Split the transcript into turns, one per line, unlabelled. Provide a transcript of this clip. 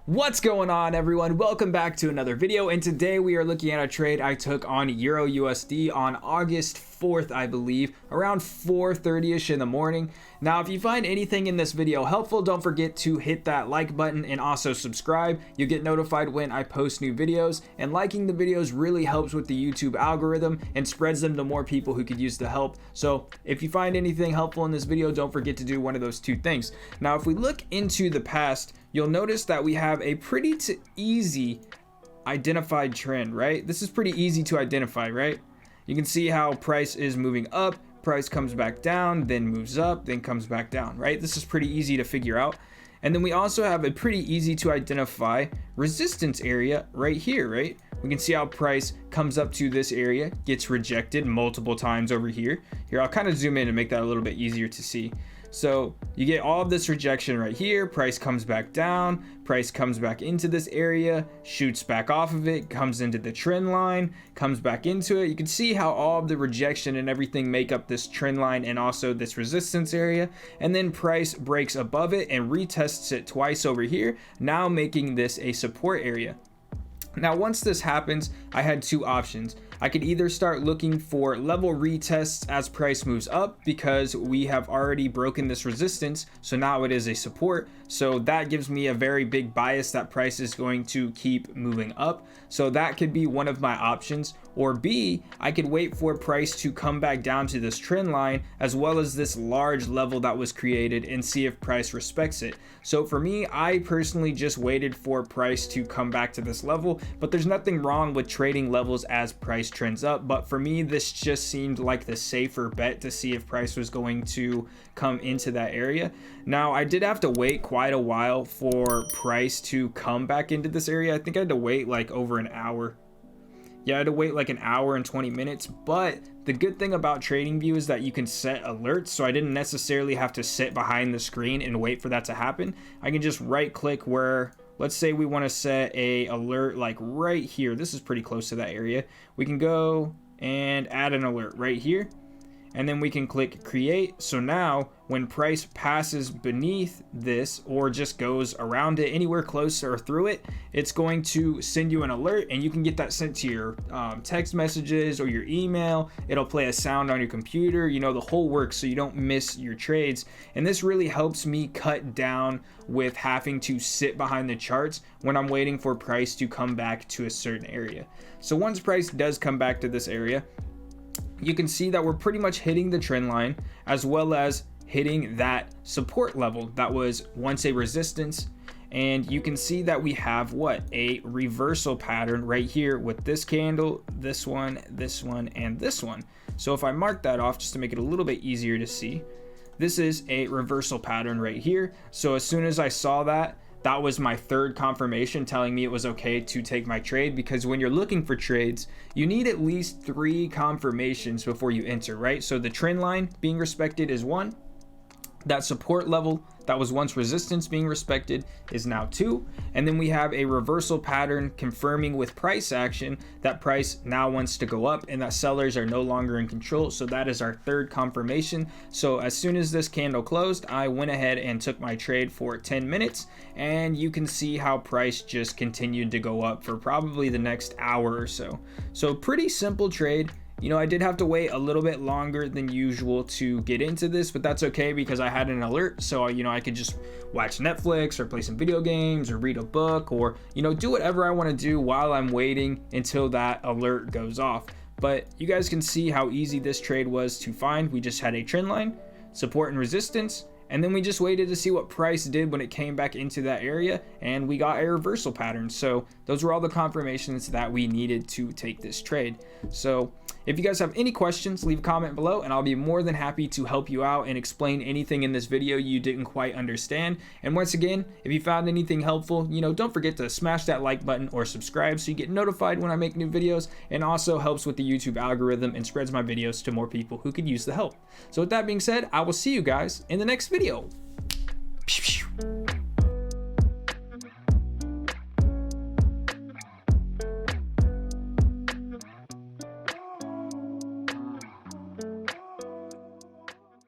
What's going on, everyone? Welcome back to another video, and today we are looking at a trade I took on Euro USD on August 4th, I believe, around 4:30ish in the morning. Now, if you find anything in this video helpful, don't forget to hit that like button and also subscribe. You'll get notified when I post new videos, and liking the videos really helps with the YouTube algorithm and spreads them to more people who could use the help. So if you find anything helpful in this video, don't forget to do one of those two things. Now, if we look into the past, you'll notice that we have a pretty easy identified trend, right? This is pretty easy to identify, right? You can see how price is moving up, price comes back down, then moves up, then comes back down, right? This is pretty easy to figure out. And then we also have a pretty easy to identify resistance area right here, right? We can see how price comes up to this area, gets rejected multiple times over here. Here, I'll kind of zoom in and make that a little bit easier to see. So you get all of this rejection right here, price comes back down, price comes back into this area, shoots back off of it, comes into the trend line, comes back into it. You can see how all of the rejection and everything make up this trend line and also this resistance area. And then price breaks above it and retests it twice over here, now making this a support area. Now, once this happens, I had two options. I could either start looking for level retests as price moves up because we have already broken this resistance, so now it is a support. So that gives me a very big bias that price is going to keep moving up. So that could be one of my options. Or B, I could wait for price to come back down to this trend line as well as this large level that was created and see if price respects it. So for me, I personally just waited for price to come back to this level, but there's nothing wrong with trading levels as price trends up. But for me, this just seemed like the safer bet to see if price was going to come into that area. Now, I did have to wait quite a while for price to come back into this area. I think I had to wait like over an hour. Yeah, I had to wait like an hour and 20 minutes, but the good thing about TradingView is that you can set alerts, so I didn't necessarily have to sit behind the screen and wait for that to happen. I can just right click where, let's say we want to set a alert like right here. This is pretty close to that area. We can go and add an alert right here. And then we can click create. So now when price passes beneath this or just goes around it anywhere close or through it, it's going to send you an alert, and you can get that sent to your text messages or your email. It'll play a sound on your computer, you know, the whole works, so you don't miss your trades. And this really helps me cut down with having to sit behind the charts when I'm waiting for price to come back to a certain area. So once price does come back to this area, you can see that we're pretty much hitting the trend line as well as hitting that support level that was once a resistance. And you can see that we have a reversal pattern right here with this candle, this one, and this one. So if I mark that off just to make it a little bit easier to see, this is a reversal pattern right here. So as soon as I saw that, that was my third confirmation telling me it was okay to take my trade, because when you're looking for trades, you need at least 3 confirmations before you enter, right? So the trend line being respected is 1. That support level that was once resistance being respected is now 2. And then we have a reversal pattern confirming with price action that price now wants to go up and that sellers are no longer in control. So that is our third confirmation. So as soon as this candle closed, I went ahead and took my trade for 10 minutes. And you can see how price just continued to go up for probably the next hour or so. So pretty simple trade. You know, I did have to wait a little bit longer than usual to get into this, but that's okay because I had an alert. So, you know, I could just watch Netflix or play some video games or read a book or, you know, do whatever I want to do while I'm waiting until that alert goes off. But you guys can see how easy this trade was to find. We just had a trend line, support and resistance, and then we just waited to see what price did when it came back into that area, and we got a reversal pattern. So those were all the confirmations that we needed to take this trade. So if you guys have any questions, leave a comment below and I'll be more than happy to help you out and explain anything in this video you didn't quite understand. And once again, if you found anything helpful, you know, don't forget to smash that like button or subscribe so you get notified when I make new videos, and also helps with the YouTube algorithm and spreads my videos to more people who could use the help. So with that being said, I will see you guys in the next video.